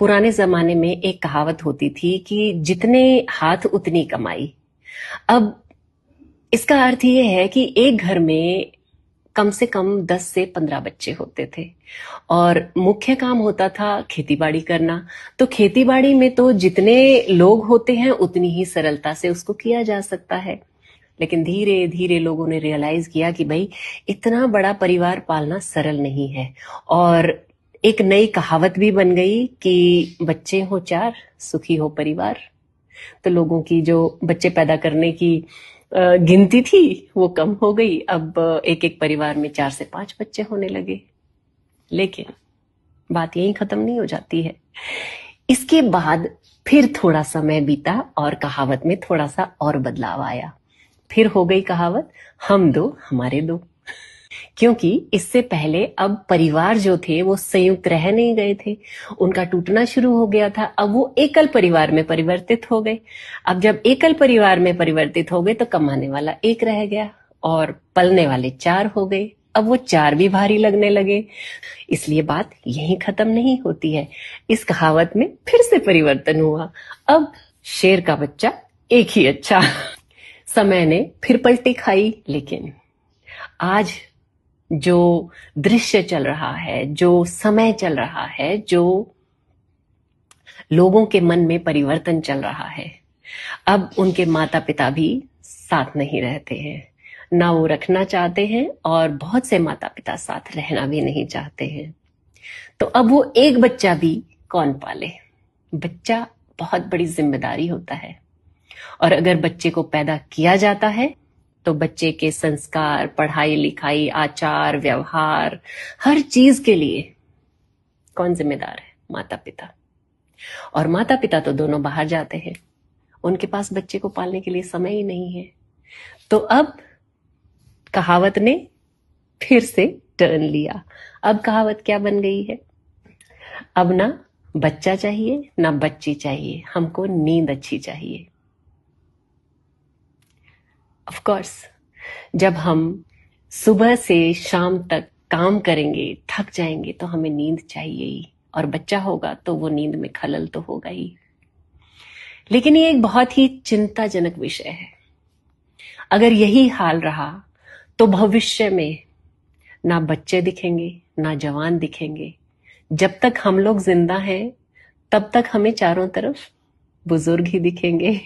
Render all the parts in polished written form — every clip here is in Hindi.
पुराने जमाने में एक कहावत होती थी कि जितने हाथ उतनी कमाई। अब इसका अर्थ ये है कि एक घर में कम से कम 10 से 15 बच्चे होते थे और मुख्य काम होता था खेतीबाड़ी करना। तो खेतीबाड़ी में तो जितने लोग होते हैं उतनी ही सरलता से उसको किया जा सकता है। लेकिन धीरे धीरे लोगों ने रियलाइज किया कि भाई इतना बड़ा परिवार पालना सरल नहीं है। और एक नई कहावत भी बन गई कि बच्चे हो 4 सुखी हो परिवार। तो लोगों की जो बच्चे पैदा करने की गिनती थी वो कम हो गई। अब एक एक परिवार में 4 से 5 बच्चे होने लगे। लेकिन बात यहीं खत्म नहीं हो जाती है। इसके बाद फिर थोड़ा समय बीता और कहावत में थोड़ा सा और बदलाव आया। फिर हो गई कहावत हम दो हमारे दो। क्योंकि इससे पहले अब परिवार जो थे वो संयुक्त रह नहीं गए थे, उनका टूटना शुरू हो गया था। अब वो एकल परिवार में परिवर्तित हो गए। अब जब एकल परिवार में परिवर्तित हो गए तो कमाने वाला एक रह गया और पलने वाले 4 हो गए। अब वो 4 भी भारी लगने लगे। इसलिए बात यहीं खत्म नहीं होती है। इस कहावत में फिर से परिवर्तन हुआ। अब शेर का बच्चा एक ही अच्छा। समय ने फिर पलटी खाई। लेकिन आज जो दृश्य चल रहा है, जो समय चल रहा है, जो लोगों के मन में परिवर्तन चल रहा है, अब उनके माता पिता भी साथ नहीं रहते हैं, ना वो रखना चाहते हैं और बहुत से माता पिता साथ रहना भी नहीं चाहते हैं। तो अब वो एक बच्चा भी कौन पाले। बच्चा बहुत बड़ी जिम्मेदारी होता है और अगर बच्चे को पैदा किया जाता है तो बच्चे के संस्कार, पढ़ाई लिखाई, आचार व्यवहार, हर चीज के लिए कौन जिम्मेदार है? माता पिता। और माता पिता तो दोनों बाहर जाते हैं, उनके पास बच्चे को पालने के लिए समय ही नहीं है। तो अब कहावत ने फिर से टर्न लिया। अब कहावत क्या बन गई है? अब ना बच्चा चाहिए ना बच्ची चाहिए, हमको नींद अच्छी चाहिए। ऑफ कोर्स जब हम सुबह से शाम तक काम करेंगे, थक जाएंगे तो हमें नींद चाहिए ही। और बच्चा होगा तो वो नींद में खलल तो होगा ही। लेकिन ये एक बहुत ही चिंताजनक विषय है। अगर यही हाल रहा तो भविष्य में ना बच्चे दिखेंगे ना जवान दिखेंगे। जब तक हम लोग जिंदा हैं तब तक हमें चारों तरफ बुजुर्ग ही दिखेंगे।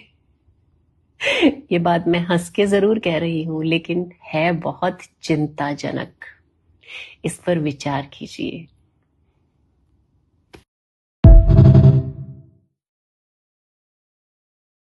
ये बात मैं हंस के जरूर कह रही हूं, लेकिन है बहुत चिंताजनक। इस पर विचार कीजिए।